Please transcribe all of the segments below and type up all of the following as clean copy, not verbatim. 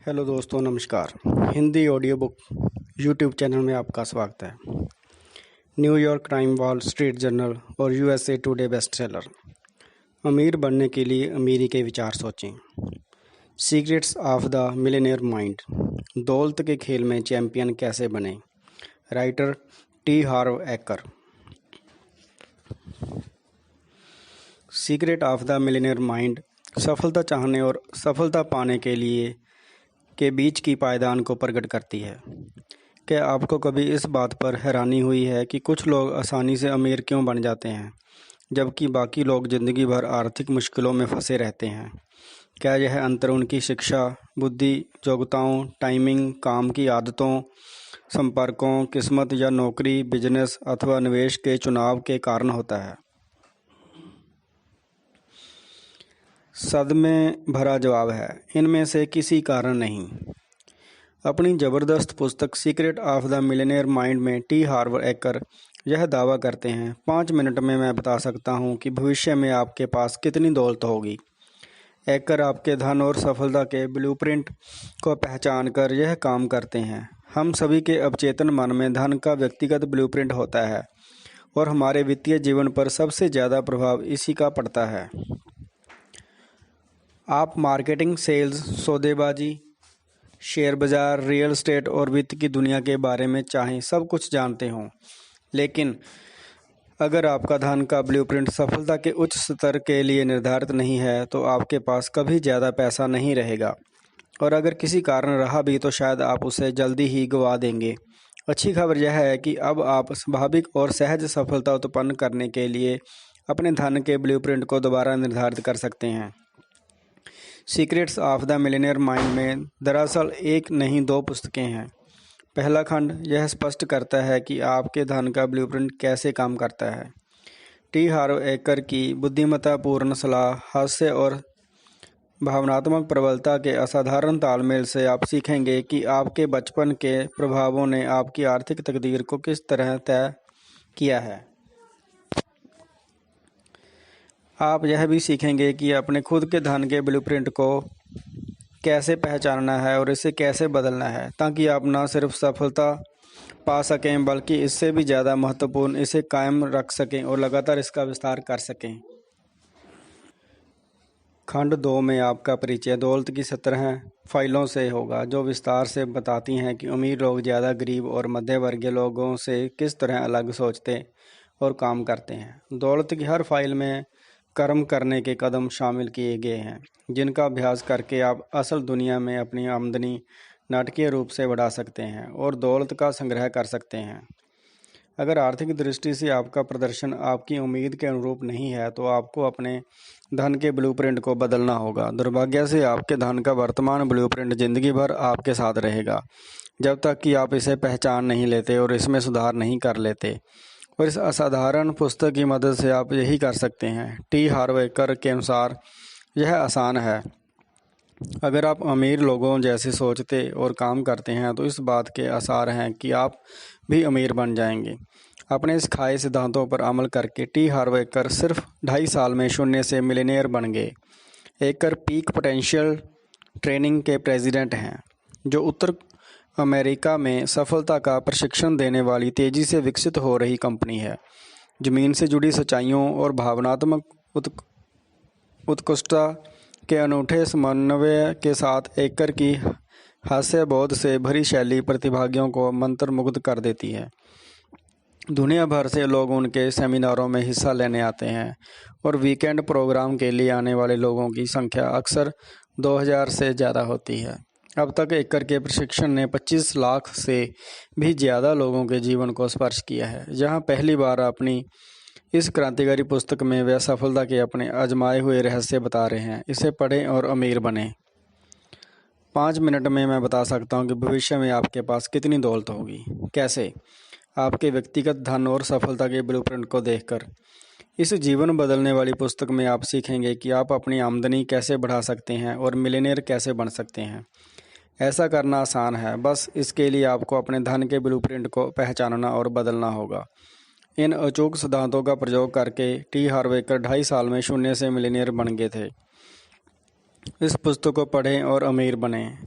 Hello दोस्तों, नमस्कार। Hindi audio book YouTube channel में आपका स्वागत है। New York time, wall street journal और यूएसए टुडे बेस्ट सेलर। अमीर बनने के लिए अमीरी के विचार सोचें। Secrets of the millionaire mind. दौलत के खेल में चैंपियन कैसे बने। Writer T Harv acre. Secret of the millionaire mind सफलता चाहने और सफलता पाने के लिए के बीच की पायदान को प्रकट करती है। क्या आपको कभी इस बात पर हैरानी हुई है कि कुछ लोग आसानी से अमीर क्यों बन जाते हैं, जबकि बाकी लोग ज़िंदगी भर आर्थिक मुश्किलों में फंसे रहते हैं? क्या यह अंतर उनकी शिक्षा, बुद्धि, योग्यताओं, टाइमिंग, काम की आदतों, संपर्कों, किस्मत या नौकरी, बिजनेस अथवा निवेश के चुनाव के कारण होता है? सदमे भरा जवाब है, इनमें से किसी कारण नहीं। अपनी ज़बरदस्त पुस्तक secret of the millionaire mind में टी हार्व एकर यह दावा करते हैं, 5 मिनट में मैं बता सकता हूं कि भविष्य में आपके पास कितनी दौलत होगी। एकर आपके धन और सफलता के ब्लूप्रिंट को पहचान कर यह काम करते हैं। हम सभी के अवचेतन मन में धन का व्यक्तिगत ब्लूप्रिंट होता है और हमारे वित्तीय जीवन पर सबसे ज़्यादा प्रभाव इसी का पड़ता है। आप मार्केटिंग, सेल्स, सौदेबाजी, शेयर बाज़ार, रियल एस्टेट और वित्त की दुनिया के बारे में चाहें सब कुछ जानते हों, लेकिन अगर आपका धन का ब्लूप्रिंट सफलता के उच्च स्तर के लिए निर्धारित नहीं है तो आपके पास कभी ज़्यादा पैसा नहीं रहेगा, और अगर किसी कारण रहा भी तो शायद आप उसे जल्दी ही गंवा देंगे। अच्छी खबर यह है कि अब आप स्वाभाविक और सहज सफलता उत्पन्न करने के लिए अपने धन के ब्लूप्रिंट को दोबारा निर्धारित कर सकते हैं। Secrets of the millionaire mind में दरअसल एक नहीं 2 पुस्तकें हैं। पहला खंड यह स्पष्ट करता है कि आपके धन का ब्लूप्रिंट कैसे काम करता है। टी हार्व एकर की बुद्धिमत्तापूर्ण सलाह, हास्य और भावनात्मक प्रबलता के असाधारण तालमेल से आप सीखेंगे कि आपके बचपन के प्रभावों ने आपकी आर्थिक तकदीर को किस तरह तय किया है। आप यह भी सीखेंगे कि अपने खुद के धन के ब्लूप्रिंट को कैसे पहचानना है और इसे कैसे बदलना है, ताकि आप न सिर्फ सफलता पा सकें बल्कि इससे भी ज़्यादा महत्वपूर्ण इसे कायम रख सकें और लगातार इसका विस्तार कर सकें। खंड 2 में आपका परिचय दौलत की 17 फाइलों से होगा, जो विस्तार से बताती हैं कि अमीर लोग ज़्यादा गरीब और मध्य वर्गीय लोगों से किस तरह अलग सोचते और काम करते हैं। दौलत की हर फाइल में कर्म करने के कदम शामिल किए गए हैं, जिनका अभ्यास करके आप असल दुनिया में अपनी आमदनी नाटकीय रूप से बढ़ा सकते हैं और दौलत का संग्रह कर सकते हैं। अगर आर्थिक दृष्टि से आपका प्रदर्शन आपकी उम्मीद के अनुरूप नहीं है तो आपको अपने धन के ब्लूप्रिंट को बदलना होगा। दुर्भाग्य से आपके धन का वर्तमान ब्लूप्रिंट जिंदगी भर आपके साथ रहेगा, जब तक कि आप इसे पहचान नहीं लेते और इसमें सुधार नहीं कर लेते। और इस असाधारण पुस्तक की मदद से आप यही कर सकते हैं। टी हार्व एकर के अनुसार यह आसान है। अगर आप अमीर लोगों जैसे सोचते और काम करते हैं तो इस बात के आसार हैं कि आप भी अमीर बन जाएंगे। अपने इस खाए सिद्धांतों पर अमल करके टी हार्व एकर सिर्फ 2.5 साल में शून्य से मिलियनेयर बन गए। एकर पीक पोटेंशियल ट्रेनिंग के प्रेसिडेंट हैं, जो उत्तर अमेरिका में सफलता का प्रशिक्षण देने वाली तेज़ी से विकसित हो रही कंपनी है। ज़मीन से जुड़ी सच्चाइयों और भावनात्मक उत्कृष्टता के अनूठे समन्वय के साथ एकर की हास्यबोध से भरी शैली प्रतिभागियों को मंत्रमुग्ध कर देती है। दुनिया भर से लोग उनके सेमिनारों में हिस्सा लेने आते हैं और वीकेंड प्रोग्राम के लिए आने वाले लोगों की संख्या अक्सर 2000 से ज़्यादा होती है। अब तक एकर के प्रशिक्षण ने 25 लाख से भी ज़्यादा लोगों के जीवन को स्पर्श किया है। जहां पहली बार अपनी इस क्रांतिकारी पुस्तक में वे सफलता के अपने आजमाए हुए रहस्य बता रहे हैं। इसे पढ़ें और अमीर बनें। 5 मिनट में मैं बता सकता हूं कि भविष्य में आपके पास कितनी दौलत होगी। कैसे? आपके व्यक्तिगत धन और सफलता के ब्लूप्रिंट को देखकर। इस जीवन बदलने वाली पुस्तक में आप सीखेंगे कि आप अपनी आमदनी कैसे बढ़ा सकते हैं और मिलियनेयर कैसे बन सकते हैं। ऐसा करना आसान है, बस इसके लिए आपको अपने धन के ब्लूप्रिंट को पहचानना और बदलना होगा। इन अचूक सिद्धांतों का प्रयोग करके टी हार्व एकर 2.5 साल में शून्य से मिलियनेयर बन गए थे। इस पुस्तक को पढ़ें और अमीर बनें।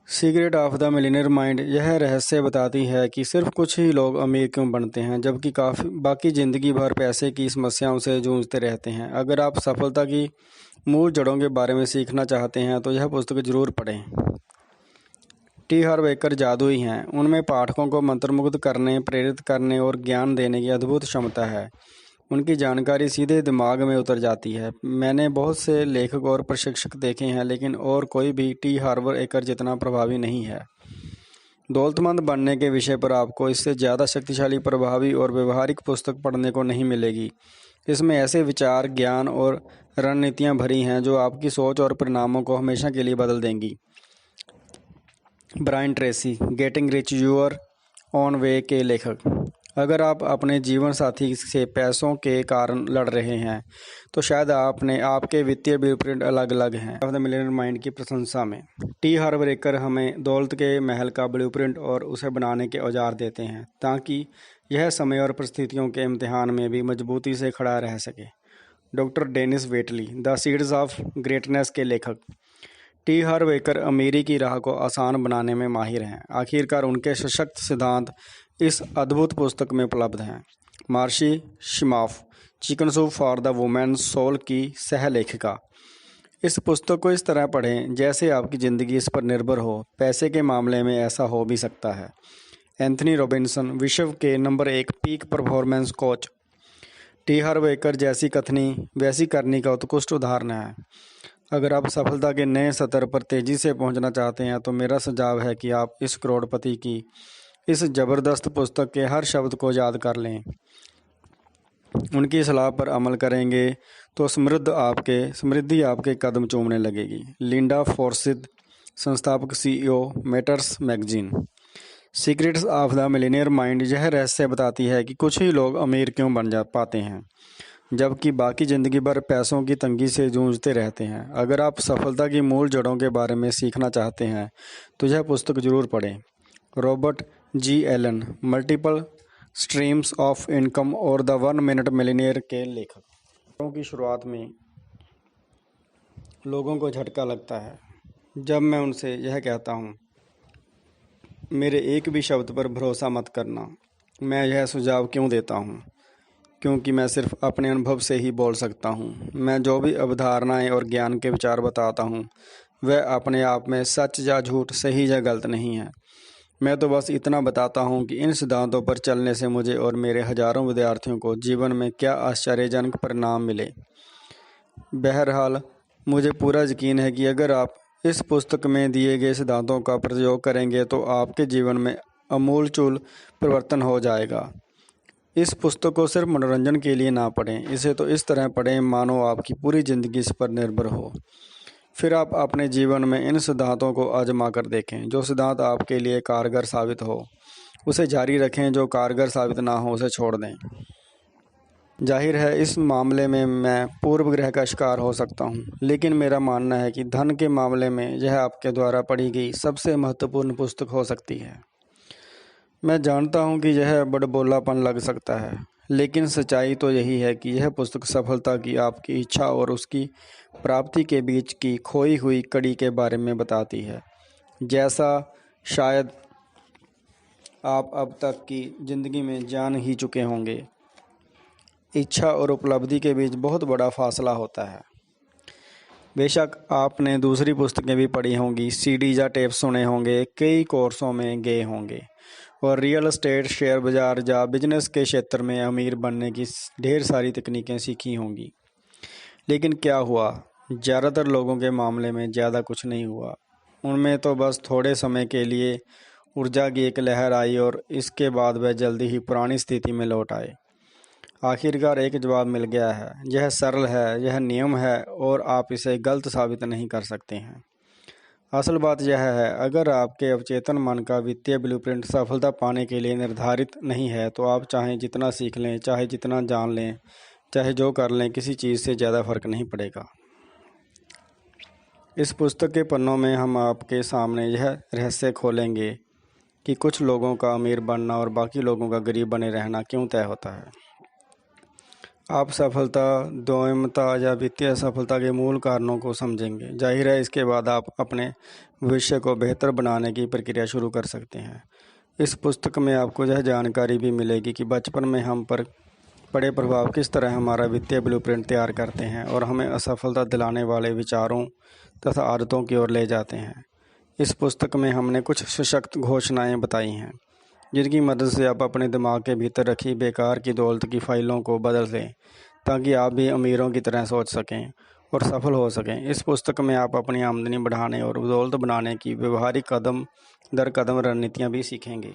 Secret of the millionaire mind यह रहस्य बताती है कि सिर्फ कुछ ही लोग अमीर क्यों बनते हैं जबकि काफ़ी बाकी ज़िंदगी भर पैसे की समस्याओं से जूझते रहते हैं। अगर आप सफलता की मूल जड़ों के बारे में सीखना चाहते हैं तो यह पुस्तक ज़रूर पढ़ें। टी हार्व एकर जादुई हैं। उनमें पाठकों को मंत्रमुग्ध करने, प्रेरित करने और ज्ञान देने की अद्भुत क्षमता है। उनकी जानकारी सीधे दिमाग में उतर जाती है। मैंने बहुत से लेखक और प्रशिक्षक देखे हैं, लेकिन और कोई भी टी हार्व एकर जितना प्रभावी नहीं है। दौलतमंद बनने के विषय पर आपको इससे ज़्यादा शक्तिशाली, प्रभावी और व्यवहारिक पुस्तक पढ़ने को नहीं मिलेगी। इसमें ऐसे विचार, ज्ञान और रणनीतियाँ भरी हैं जो आपकी सोच और परिणामों को हमेशा के लिए बदल देंगी। Brian Tracy, getting rich your own way के लेखक। अगर आप अपने जीवन साथी से पैसों के कारण लड़ रहे हैं तो शायद आपके वित्तीय ब्लूप्रिंट अलग अलग हैं। ऑफ द मिलियनेयर माइंड की प्रशंसा में टी हार्व एकर हमें दौलत के महल का ब्लूप्रिंट और उसे बनाने के औजार देते हैं ताकि यह समय और परिस्थितियों के इम्तिहान में भी मजबूती से खड़ा रह सके। Doctor Denis Waitley, the seeds of greatness के लेखक। टी हार्व एकर अमीरी की राह को आसान बनाने में माहिर हैं। आखिरकार उनके सशक्त सिद्धांत इस अद्भुत पुस्तक में उपलब्ध हैं। Marci Shimoff, chicken soup for the women soul की सह लेखिका। इस पुस्तक को इस तरह पढ़ें जैसे आपकी ज़िंदगी इस पर निर्भर हो। पैसे के मामले में ऐसा हो भी सकता है। एंथनी रॉबिन्सन, विश्व के number 1 peak performance coach. T Harv Eker जैसी कथनी वैसी करनी का उत्कृष्ट उदाहरण है। अगर आप सफलता के नए स्तर पर तेज़ी से पहुंचना चाहते हैं तो मेरा सुझाव है कि आप इस करोड़पति की इस ज़बरदस्त पुस्तक के हर शब्द को याद कर लें। उनकी सलाह पर अमल करेंगे तो समृद्धि आपके कदम चूमने लगेगी। लिंडा फॉर्सिथ, संस्थापक CEO, matters magazine. Secrets of the millionaire mind यह रहस्य बताती है कि कुछ ही लोग अमीर क्यों बन जा पाते हैं जबकि बाकी ज़िंदगी भर पैसों की तंगी से जूझते रहते हैं। अगर आप सफलता की मूल जड़ों के बारे में सीखना चाहते हैं तो यह पुस्तक ज़रूर पढ़ें। Robert G. Allen, multiple streams of income और द 1 मिनट मिलियनेयर के लेखक। की शुरुआत में लोगों को झटका लगता है जब मैं उनसे यह कहता हूँ, मेरे एक भी शब्द पर भरोसा मत करना। मैं यह सुझाव क्यों देता हूँ? क्योंकि मैं सिर्फ अपने अनुभव से ही बोल सकता हूँ। मैं जो भी अवधारणाएं और ज्ञान के विचार बताता हूँ वह अपने आप में सच या झूठ, सही या गलत नहीं है। मैं तो बस इतना बताता हूँ कि इन सिद्धांतों पर चलने से मुझे और मेरे हजारों विद्यार्थियों को जीवन में क्या आश्चर्यजनक परिणाम मिले। बहरहाल, मुझे पूरा यकीन है कि अगर आप इस पुस्तक में दिए गए सिद्धांतों का प्रयोग करेंगे तो आपके जीवन में आमूलचूल परिवर्तन हो जाएगा। इस पुस्तक को सिर्फ मनोरंजन के लिए ना पढ़ें, इसे तो इस तरह पढ़ें मानो आपकी पूरी ज़िंदगी इस पर निर्भर हो। फिर आप अपने जीवन में इन सिद्धांतों को आजमा कर देखें। जो सिद्धांत आपके लिए कारगर साबित हो उसे जारी रखें, जो कारगर साबित ना हो उसे छोड़ दें। जाहिर है इस मामले में मैं पूर्व ग्रह का शिकार हो सकता हूँ, लेकिन मेरा मानना है कि धन के मामले में यह आपके द्वारा पढ़ी गई सबसे महत्वपूर्ण पुस्तक हो सकती है। मैं जानता हूँ कि यह बड़बोलापन लग सकता है, लेकिन सच्चाई तो यही है कि यह पुस्तक सफलता की आपकी इच्छा और उसकी प्राप्ति के बीच की खोई हुई कड़ी के बारे में बताती है, जैसा शायद आप अब तक की ज़िंदगी में जान ही चुके होंगे। इच्छा और उपलब्धि के बीच बहुत बड़ा फासला होता है। बेशक आपने दूसरी पुस्तकें भी पढ़ी होंगी, सीडी या टेप सुने होंगे, कई कोर्सों में गए होंगे और रियल एस्टेट, शेयर बाज़ार या बिजनेस के क्षेत्र में अमीर बनने की ढेर सारी तकनीकें सीखी होंगी। लेकिन क्या हुआ? ज़्यादातर लोगों के मामले में ज़्यादा कुछ नहीं हुआ। उनमें तो बस थोड़े समय के लिए ऊर्जा की एक लहर आई और इसके बाद वह जल्दी ही पुरानी स्थिति में लौट आए। आखिरकार एक जवाब मिल गया है। यह सरल है, यह नियम है और आप इसे गलत साबित नहीं कर सकते हैं। असल बात यह है, अगर आपके अवचेतन मन का वित्तीय ब्लूप्रिंट सफलता पाने के लिए निर्धारित नहीं है तो आप चाहे जितना सीख लें, चाहे जितना जान लें, चाहे जो कर लें, किसी चीज़ से ज़्यादा फर्क नहीं पड़ेगा। इस पुस्तक के पन्नों में हम आपके सामने यह रहस्य खोलेंगे कि कुछ लोगों का अमीर बनना और बाकी लोगों का गरीब बने रहना क्यों तय होता है। आप सफलता, द्वैमता या वित्तीय सफलता के मूल कारणों को समझेंगे। जाहिर है इसके बाद आप अपने भविष्य को बेहतर बनाने की प्रक्रिया शुरू कर सकते हैं। इस पुस्तक में आपको यह जानकारी भी मिलेगी कि बचपन में हम पर पड़े प्रभाव किस तरह हमारा वित्तीय ब्लूप्रिंट तैयार करते हैं और हमें असफलता दिलाने वाले विचारों तथा आदतों की ओर ले जाते हैं। इस पुस्तक में हमने कुछ सशक्त घोषणाएं बताई हैं जिनकी मदद से आप अपने दिमाग के भीतर रखी बेकार की दौलत की फाइलों को बदल दें ताकि आप भी अमीरों की तरह सोच सकें और सफल हो सकें। इस पुस्तक में आप अपनी आमदनी बढ़ाने और दौलत बनाने की व्यवहारिक कदम दर कदम रणनीतियाँ भी सीखेंगे।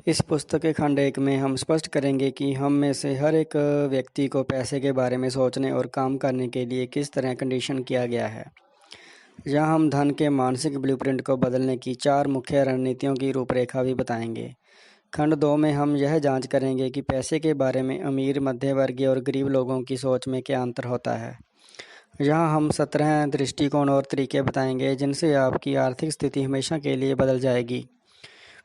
इस पुस्तक के खंड 1 में हम स्पष्ट करेंगे कि हम में से हर एक व्यक्ति को पैसे के बारे में सोचने और काम करने के लिए किस तरह कंडीशन किया गया है। यहाँ हम धन के मानसिक ब्लूप्रिंट को बदलने की 4 मुख्य रणनीतियों की रूपरेखा भी बताएंगे। खंड 2 में हम यह जांच करेंगे कि पैसे के बारे में अमीर, मध्यवर्गीय और गरीब लोगों की सोच में क्या अंतर होता है। यहाँ हम 17 दृष्टिकोण और तरीके बताएंगे जिनसे आपकी आर्थिक स्थिति हमेशा के लिए बदल जाएगी।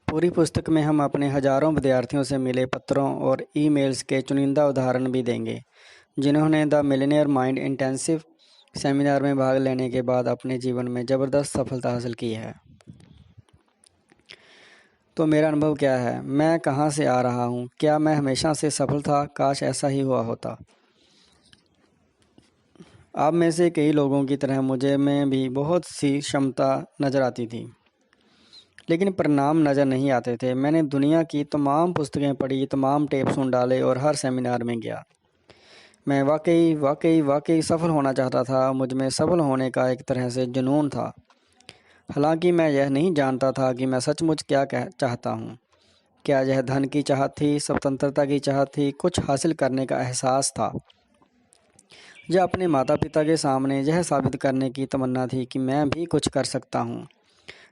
पूरी पुस्तक में हम अपने हजारों विद्यार्थियों से मिले पत्रों और ईमेल्स के चुनिंदा उदाहरण भी देंगे जिन्होंने the millionaire mind intensive seminar में भाग लेने के बाद अपने जीवन में ज़बरदस्त सफलता हासिल की है। तो मेरा अनुभव क्या है? मैं कहाँ से आ रहा हूँ? क्या मैं हमेशा से सफल था? काश ऐसा ही हुआ होता। आप में से कई लोगों की तरह मुझे में भी बहुत सी क्षमता नज़र आती थी लेकिन परिणाम नज़र नहीं आते थे। मैंने दुनिया की तमाम पुस्तकें पढ़ी, तमाम टेप सुन डाले और हर सेमिनार में गया। मैं वाकई सफल होना चाहता था। मुझ में सफल होने का एक तरह से जुनून था। हालांकि मैं यह नहीं जानता था कि मैं सचमुच क्या चाहता हूँ। क्या यह धन की चाहत थी, स्वतंत्रता की चाहत थी, कुछ हासिल करने का एहसास था, या अपने माता पिता के सामने यह साबित करने की तमन्ना थी कि मैं भी कुछ कर सकता हूँ।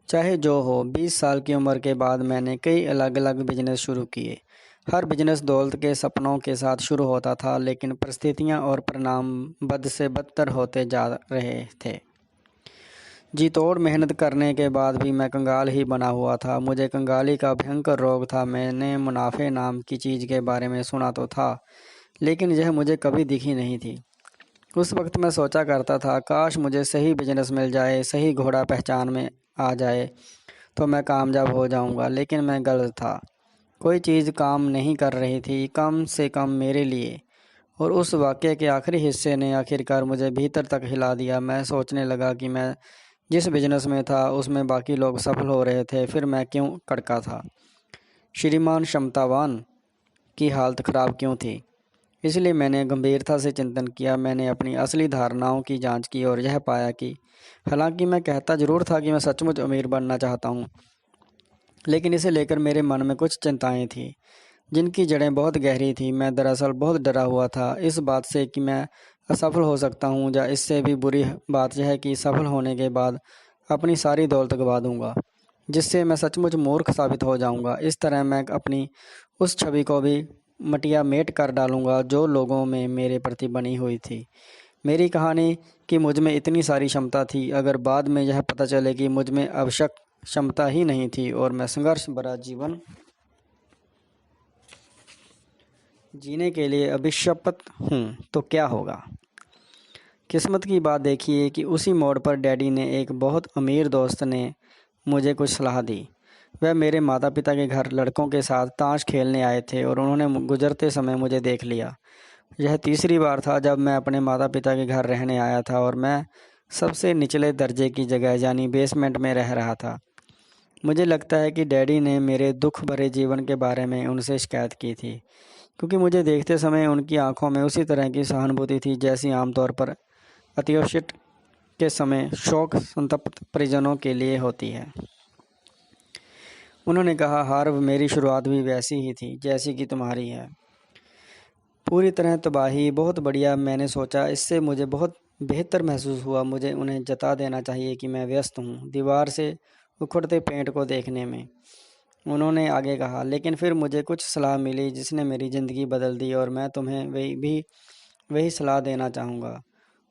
चाहे जो हो, 20 साल की उम्र के बाद मैंने कई अलग अलग बिजनेस शुरू किए। हर बिजनेस दौलत के सपनों के साथ शुरू होता था लेकिन परिस्थितियाँ और परिणाम बद से बदतर होते जा रहे थे। जी तोड़ मेहनत करने के बाद भी मैं कंगाल ही बना हुआ था। मुझे कंगाली का भयंकर रोग था। मैंने मुनाफे नाम की चीज़ के बारे में सुना तो था लेकिन यह मुझे कभी दिखी नहीं थी। उस वक्त मैं सोचा करता था काश मुझे सही बिजनेस मिल जाए, सही घोड़ा पहचान में आ जाए तो मैं कामयाब हो जाऊंगा। लेकिन मैं गलत था। कोई चीज़ काम नहीं कर रही थी, कम से कम मेरे लिए। और उस वाक़ये के आखिरी हिस्से ने आखिरकार मुझे भीतर तक हिला दिया। मैं सोचने लगा कि मैं जिस बिजनेस में था उसमें बाकी लोग सफल हो रहे थे, फिर मैं क्यों कड़का था? श्रीमान क्षमतावान की हालत ख़राब क्यों थी? इसलिए मैंने गंभीरता से चिंतन किया। मैंने अपनी असली धारणाओं की जांच की और यह पाया कि हालांकि मैं कहता ज़रूर था कि मैं सचमुच अमीर बनना चाहता हूँ, लेकिन इसे लेकर मेरे मन में कुछ चिंताएं थीं जिनकी जड़ें बहुत गहरी थीं। मैं दरअसल बहुत डरा हुआ था इस बात से कि मैं असफल हो सकता हूँ, या इससे भी बुरी बात यह है कि सफल होने के बाद अपनी सारी दौलत गंवा दूँगा, जिससे मैं सचमुच मूर्ख साबित हो जाऊँगा। इस तरह मैं अपनी उस छवि को भी मटिया मेट कर डालूँगा जो लोगों में मेरे प्रति बनी हुई थी। मेरी कहानी कि मुझ में इतनी सारी क्षमता थी, अगर बाद में यह पता चले कि मुझ में आवश्यक क्षमता ही नहीं थी और मैं संघर्ष भरा जीवन जीने के लिए अभिशप्त हूँ, तो क्या होगा? किस्मत की बात देखिए कि उसी मोड़ पर डैडी ने एक बहुत अमीर दोस्त ने मुझे कुछ सलाह दी। वह मेरे माता पिता के घर लड़कों के साथ ताश खेलने आए थे और उन्होंने गुजरते समय मुझे देख लिया। यह तीसरी बार था जब मैं अपने माता पिता के घर रहने आया था और मैं सबसे निचले दर्जे की जगह यानी बेसमेंट में रह रहा था। मुझे लगता है कि डैडी ने मेरे दुख भरे जीवन के बारे में उनसे शिकायत की थी, क्योंकि मुझे देखते समय उनकी आंखों में उसी तरह की सहानुभूति थी जैसी आमतौर पर अतिवृष्टि के समय शोक संतप्त परिजनों के लिए होती है। उन्होंने कहा, हार्व, मेरी शुरुआत भी वैसी ही थी जैसी कि तुम्हारी है। पूरी तरह तबाही। बहुत बढ़िया। मैंने सोचा इससे मुझे बहुत बेहतर महसूस हुआ। मुझे उन्हें जता देना चाहिए कि मैं व्यस्त हूँ दीवार से उखड़ते पेंट को देखने में, उन्होंने आगे कहा। लेकिन फिर मुझे कुछ सलाह मिली जिसने मेरी ज़िंदगी बदल दी और मैं तुम्हें वही सलाह देना चाहूँगा।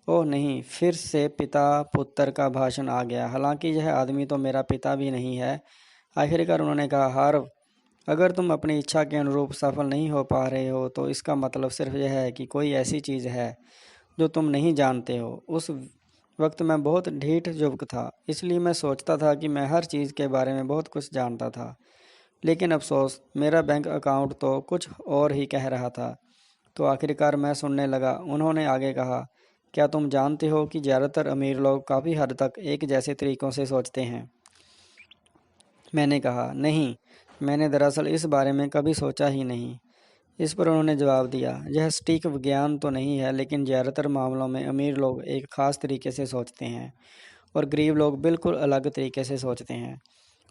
ओह नहीं, फिर से पिता पुत्र का भाषण आ गया। हालांकि यह आदमी तो मेरा पिता भी नहीं है। आखिरकार उन्होंने कहा, हार्व, अगर तुम अपनी इच्छा के अनुरूप सफल नहीं हो पा रहे हो तो इसका मतलब सिर्फ यह है कि कोई ऐसी चीज़ है जो तुम नहीं जानते हो। उस वक्त मैं बहुत ढीठ युवक था, इसलिए मैं सोचता था कि मैं हर चीज़ के बारे में बहुत कुछ जानता था। लेकिन अफसोस, मेरा बैंक अकाउंट तो कुछ और ही कह रहा था। तो आखिरकार मैं सुनने लगा। उन्होंने आगे कहा, क्या तुम जानते हो कि ज़्यादातर अमीर लोग काफ़ी हद तक एक जैसे तरीक़ों से सोचते हैं? मैंने कहा, नहीं, मैंने दरअसल इस बारे में कभी सोचा ही नहीं। इस पर उन्होंने जवाब दिया, यह सटीक विज्ञान तो नहीं है, लेकिन ज़्यादातर मामलों में अमीर लोग एक ख़ास तरीके से सोचते हैं और गरीब लोग बिल्कुल अलग तरीके से सोचते हैं।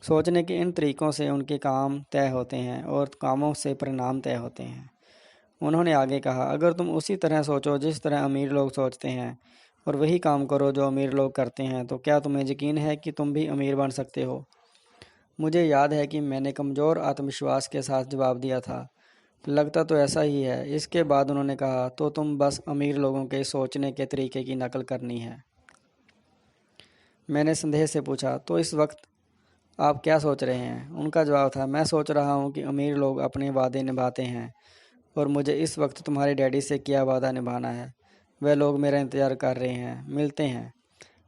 सोचने के इन तरीक़ों से उनके काम तय होते हैं और कामों से परिणाम तय होते हैं। उन्होंने आगे कहा, अगर तुम उसी तरह सोचो जिस तरह अमीर लोग सोचते हैं और वही काम करो जो अमीर लोग करते हैं, तो क्या तुम्हें यकीन है कि तुम भी अमीर बन सकते हो? मुझे याद है कि मैंने कमज़ोर आत्मविश्वास के साथ जवाब दिया था, लगता तो ऐसा ही है। इसके बाद उन्होंने कहा, तो तुम बस अमीर लोगों के सोचने के तरीके की नकल करनी है। मैंने संदेह से पूछा, तो इस वक्त आप क्या सोच रहे हैं? उनका जवाब था, मैं सोच रहा हूँ कि अमीर लोग अपने वादे निभाते हैं और मुझे इस वक्त तुम्हारे डैडी से किया वादा निभाना है। वह लोग मेरा इंतज़ार कर रहे हैं, मिलते हैं।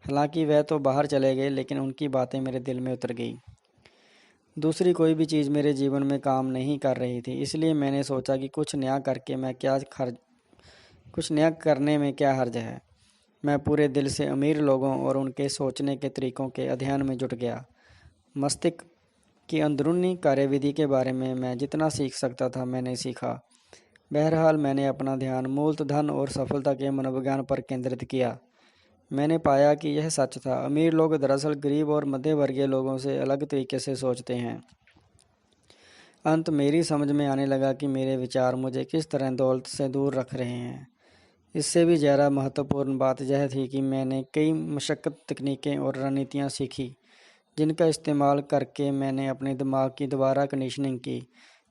हालांकि वह तो बाहर चले गए, लेकिन उनकी बातें मेरे दिल में उतर गई। दूसरी कोई भी चीज़ मेरे जीवन में काम नहीं कर रही थी, इसलिए मैंने सोचा कि कुछ नया करने में क्या हर्ज है। मैं पूरे दिल से अमीर लोगों और उनके सोचने के तरीक़ों के अध्ययन में जुट गया। मस्तिष्क की अंदरूनी कार्यविधि के बारे में मैं जितना सीख सकता था मैंने सीखा। बहरहाल, मैंने अपना ध्यान मूलधन और सफलता के मनोविज्ञान पर केंद्रित किया। मैंने पाया कि यह सच था, अमीर लोग दरअसल गरीब और मध्य वर्गीय लोगों से अलग तरीके से सोचते हैं। अंत मेरी समझ में आने लगा कि मेरे विचार मुझे किस तरह दौलत से दूर रख रहे हैं। इससे भी ज़्यादा महत्वपूर्ण बात यह थी कि मैंने कई मशक्क़त तकनीकें और रणनीतियाँ सीखी, जिनका इस्तेमाल करके मैंने अपने दिमाग की दोबारा कंडीशनिंग की,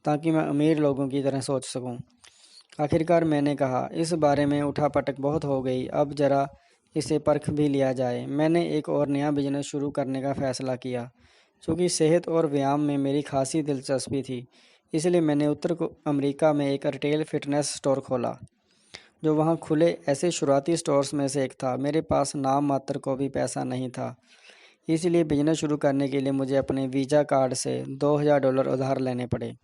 ताकि मैं अमीर लोगों की तरह सोच सकूं। आखिरकार मैंने कहा, इस बारे में उठापटक बहुत हो गई, अब ज़रा इसे परख भी लिया जाए। मैंने एक और नया बिजनेस शुरू करने का फ़ैसला किया। चूँकि सेहत और व्यायाम में मेरी खासी दिलचस्पी थी, इसलिए मैंने उत्तर अमेरिका में एक रिटेल फिटनेस स्टोर खोला, जो वहाँ खुले ऐसे शुरुआती स्टोर्स में से एक था। मेरे पास नाम मात्र को भी पैसा नहीं था, इसलिए बिजनेस शुरू करने के लिए मुझे अपने वीज़ा कार्ड से $2000 उधार लेने पड़े।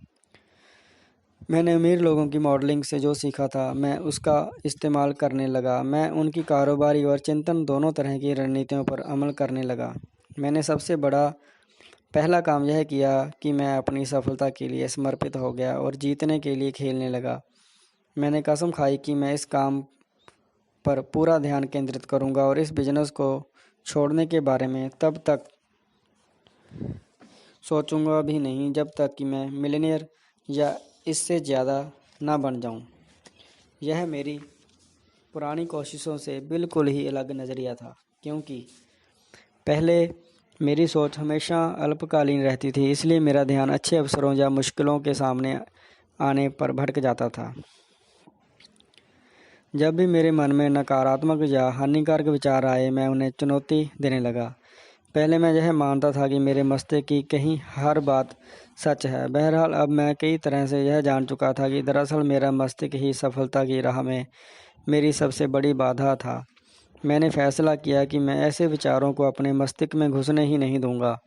मैंने अमीर लोगों की मॉडलिंग से जो सीखा था, मैं उसका इस्तेमाल करने लगा। मैं उनकी कारोबारी और चिंतन दोनों तरह की रणनीतियों पर अमल करने लगा। मैंने सबसे बड़ा पहला काम यह किया कि मैं अपनी सफलता के लिए समर्पित हो गया और जीतने के लिए खेलने लगा। मैंने कसम खाई कि मैं इस काम पर पूरा ध्यान केंद्रित करूंगा और इस बिजनेस को छोड़ने के बारे में तब तक सोचूंगा भी नहीं जब तक कि मैं मिलियनेयर या इससे ज़्यादा ना बन जाऊं। यह मेरी पुरानी कोशिशों से बिल्कुल ही अलग नज़रिया था, क्योंकि पहले मेरी सोच हमेशा अल्पकालीन रहती थी, इसलिए मेरा ध्यान अच्छे अवसरों या मुश्किलों के सामने आने पर भटक जाता था। जब भी मेरे मन में नकारात्मक या हानिकारक विचार आए, मैं उन्हें चुनौती देने लगा। पहले मैं यह मानता था कि मेरे मस्तिष्क की कहीं हर बात सच है। बहरहाल, अब मैं कई तरह से यह जान चुका था कि दरअसल मेरा मस्तिष्क ही सफलता की राह में मेरी सबसे बड़ी बाधा था। मैंने फैसला किया कि मैं ऐसे विचारों को अपने मस्तिष्क में घुसने ही नहीं दूंगा,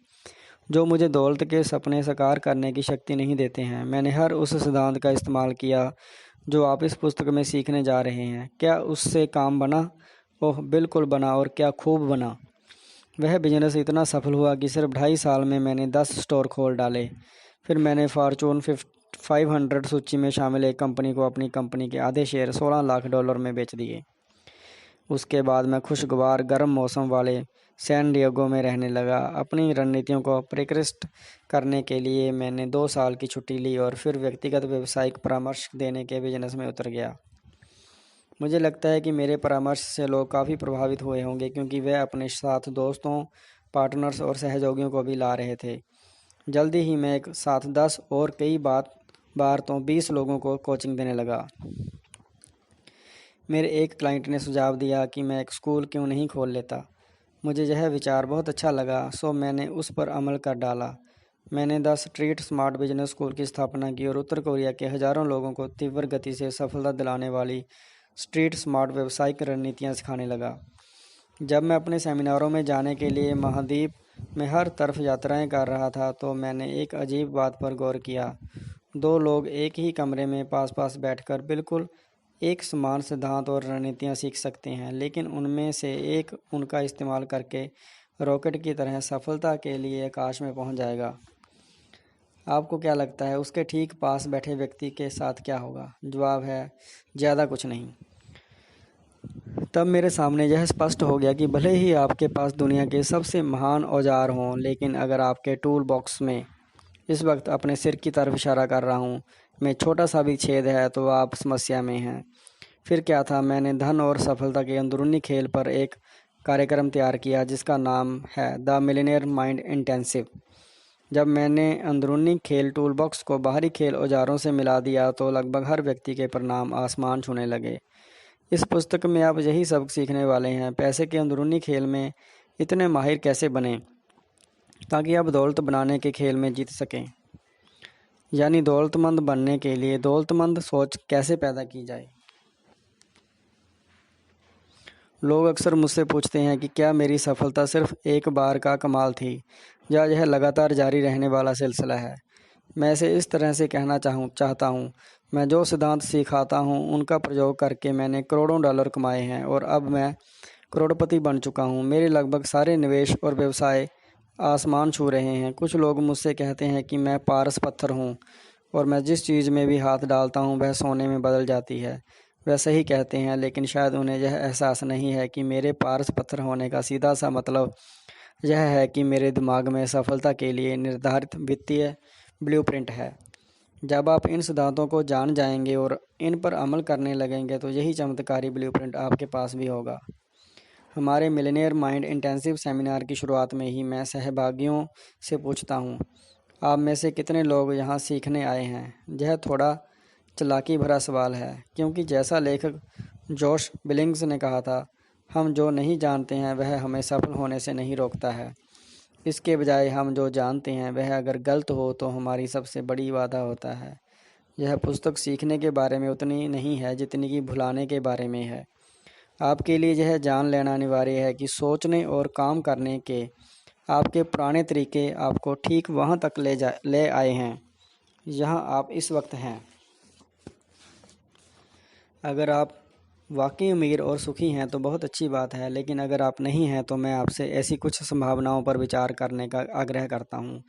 जो मुझे दौलत के सपने साकार करने की शक्ति नहीं देते हैं। मैंने हर उस सिद्धांत का इस्तेमाल किया जो आप इस पुस्तक में सीखने जा रहे हैं। क्या उससे काम बना? ओह बिल्कुल बना, और क्या खूब बना। वह बिजनेस इतना सफल हुआ कि सिर्फ 2.5 साल में मैंने 10 स्टोर खोल डाले। फिर मैंने फॉर्चून 500 सूची में शामिल एक कंपनी को अपनी कंपनी के आधे शेयर $16 लाख में बेच दिए। उसके बाद मैं खुशगवार गर्म मौसम वाले सैन डिएगो में रहने लगा। अपनी रणनीतियों को परिष्कृत करने के लिए मैंने 2 साल की छुट्टी ली और फिर व्यक्तिगत व्यावसायिक परामर्श देने के बिजनेस में उतर गया। मुझे लगता है कि मेरे परामर्श से लोग काफ़ी प्रभावित हुए होंगे, क्योंकि वे अपने साथ दोस्तों, पार्टनर्स और सहयोगियों को भी ला रहे थे। जल्दी ही मैं एक साथ 10 और कई बार तो 20 लोगों को कोचिंग देने लगा। मेरे एक क्लाइंट ने सुझाव दिया कि मैं एक स्कूल क्यों नहीं खोल लेता। मुझे यह विचार बहुत अच्छा लगा, सो मैंने उस पर अमल कर डाला। मैंने the street smart business school की स्थापना की और उत्तर कोरिया के हज़ारों लोगों को तीव्र गति से सफलता दिलाने वाली स्ट्रीट स्मार्ट व्यावसायिक रणनीतियाँ सिखाने लगा। जब मैं अपने सेमिनारों में जाने के लिए महाद्वीप में हर तरफ यात्राएं कर रहा था तो मैंने एक अजीब बात पर गौर किया। दो लोग एक ही कमरे में पास पास बैठकर बिल्कुल एक समान सिद्धांत और रणनीतियाँ सीख सकते हैं, लेकिन उनमें से एक उनका इस्तेमाल करके रॉकेट की तरह सफलता के लिए आकाश में पहुंच जाएगा। आपको क्या लगता है उसके ठीक पास बैठे व्यक्ति के साथ क्या होगा? जवाब है, ज़्यादा कुछ नहीं। तब मेरे सामने यह स्पष्ट हो गया कि भले ही आपके पास दुनिया के सबसे महान औजार हों, लेकिन अगर आपके टूल बॉक्स में इस वक्त अपने सिर की तरफ इशारा कर रहा हूँ में छोटा सा भी छेद है तो आप समस्या में हैं। फिर क्या था, मैंने धन और सफलता के अंदरूनी खेल पर एक कार्यक्रम तैयार किया जिसका नाम है द मिलियनेयर माइंड इंटेंसिव। जब मैंने अंदरूनी खेल टूल बॉक्स को बाहरी खेल औजारों से मिला दिया तो लगभग हर व्यक्ति के परिणाम आसमान छूने लगे। इस पुस्तक में आप यही सबक सीखने वाले हैं, पैसे के अंदरूनी खेल में इतने माहिर कैसे बनें ताकि आप दौलत बनाने के खेल में जीत सकें। यानी दौलतमंद बनने के लिए दौलतमंद सोच कैसे पैदा की जाए। लोग अक्सर मुझसे पूछते हैं कि क्या मेरी सफलता सिर्फ एक बार का कमाल थी या यह लगातार जारी रहने वाला सिलसिला है। मैं इसे इस तरह से कहना चाहता हूँ, मैं जो सिद्धांत सिखाता हूँ उनका प्रयोग करके मैंने करोड़ों डॉलर कमाए हैं और अब मैं करोड़पति बन चुका हूँ। मेरे लगभग सारे निवेश और व्यवसाय आसमान छू रहे हैं। कुछ लोग मुझसे कहते हैं कि मैं पारस पत्थर हूँ और मैं जिस चीज़ में भी हाथ डालता हूँ वह सोने में बदल जाती है। वह सही कहते हैं, लेकिन शायद उन्हें यह एहसास नहीं है कि मेरे पारस पत्थर होने का सीधा सा मतलब यह है कि मेरे दिमाग में सफलता के लिए निर्धारित वित्तीय ब्लूप्रिंट है। जब आप इन सिद्धांतों को जान जाएंगे और इन पर अमल करने लगेंगे तो यही चमत्कारी ब्लूप्रिंट आपके पास भी होगा। हमारे मिलियनेयर माइंड इंटेंसिव सेमिनार की शुरुआत में ही मैं सहभागियों से पूछता हूँ, आप में से कितने लोग यहाँ सीखने आए हैं? यह थोड़ा चालाकी भरा सवाल है, क्योंकि जैसा लेखक जोश बिलिंग्स ने कहा था, हम जो नहीं जानते हैं वह हमें सफल होने से नहीं रोकता है। इसके बजाय हम जो जानते हैं वह अगर गलत हो तो हमारी सबसे बड़ी बाधा होता है। यह पुस्तक सीखने के बारे में उतनी नहीं है जितनी कि भुलाने के बारे में है। आपके लिए यह जान लेना अनिवार्य है कि सोचने और काम करने के आपके पुराने तरीके आपको ठीक वहाँ तक ले आए हैं जहाँ आप इस वक्त हैं। अगर आप वाकई अमीर और सुखी हैं तो बहुत अच्छी बात है, लेकिन अगर आप नहीं हैं तो मैं आपसे ऐसी कुछ संभावनाओं पर विचार करने का आग्रह करता हूँ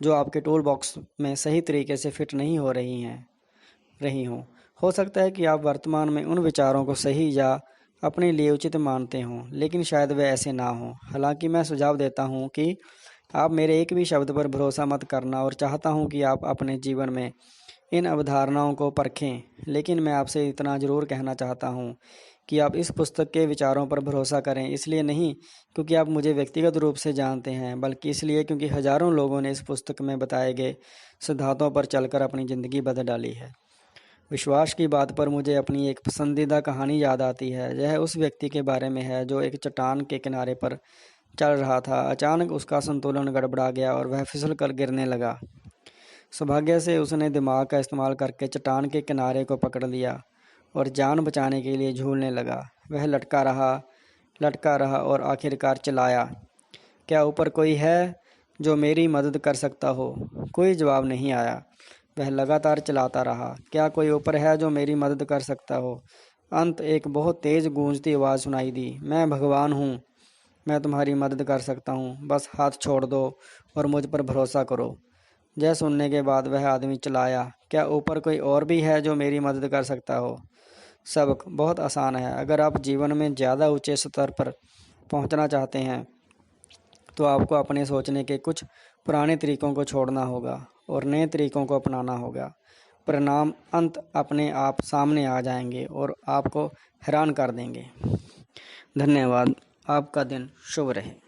जो आपके टूल बॉक्स में सही तरीके से फिट नहीं हो रही हों। हो सकता है कि आप वर्तमान में उन विचारों को सही या अपने लिए उचित मानते हों, लेकिन शायद वे ऐसे ना हों। हालांकि मैं सुझाव देता हूं कि आप मेरे एक भी शब्द पर भरोसा मत करना और चाहता हूं कि आप अपने जीवन में इन अवधारणाओं को परखें, लेकिन मैं आपसे इतना ज़रूर कहना चाहता हूं कि आप इस पुस्तक के विचारों पर भरोसा करें, इसलिए नहीं क्योंकि आप मुझे व्यक्तिगत रूप से जानते हैं, बल्कि इसलिए क्योंकि हज़ारों लोगों ने इस पुस्तक में बताए गए सिद्धांतों पर चलकर अपनी ज़िंदगी बदल डाली है। विश्वास की बात पर मुझे अपनी एक पसंदीदा कहानी याद आती है। यह उस व्यक्ति के बारे में है जो एक चट्टान के किनारे पर चल रहा था। अचानक उसका संतुलन गड़बड़ा गया और वह फिसल कर गिरने लगा। सौभाग्य से उसने दिमाग का इस्तेमाल करके चट्टान के किनारे को पकड़ लिया और जान बचाने के लिए झूलने लगा। वह लटका रहा और आखिरकार चिल्लाया, क्या ऊपर कोई है जो मेरी मदद कर सकता हो? कोई जवाब नहीं आया। वह लगातार चलाता रहा, क्या कोई ऊपर है जो मेरी मदद कर सकता हो? अंत एक बहुत तेज़ गूंजती आवाज़ सुनाई दी, मैं भगवान हूँ, मैं तुम्हारी मदद कर सकता हूँ, बस हाथ छोड़ दो और मुझ पर भरोसा करो। यह सुनने के बाद वह आदमी चिल्लाया, क्या ऊपर कोई और भी है जो मेरी मदद कर सकता हो? सबक बहुत आसान है। अगर आप जीवन में ज़्यादा ऊंचे स्तर पर पहुंचना चाहते हैं तो आपको अपने सोचने के कुछ पुराने तरीकों को छोड़ना होगा और नए तरीकों को अपनाना होगा। परिणाम अंत अपने आप सामने आ जाएंगे और आपको हैरान कर देंगे। धन्यवाद। आपका दिन शुभ रहे।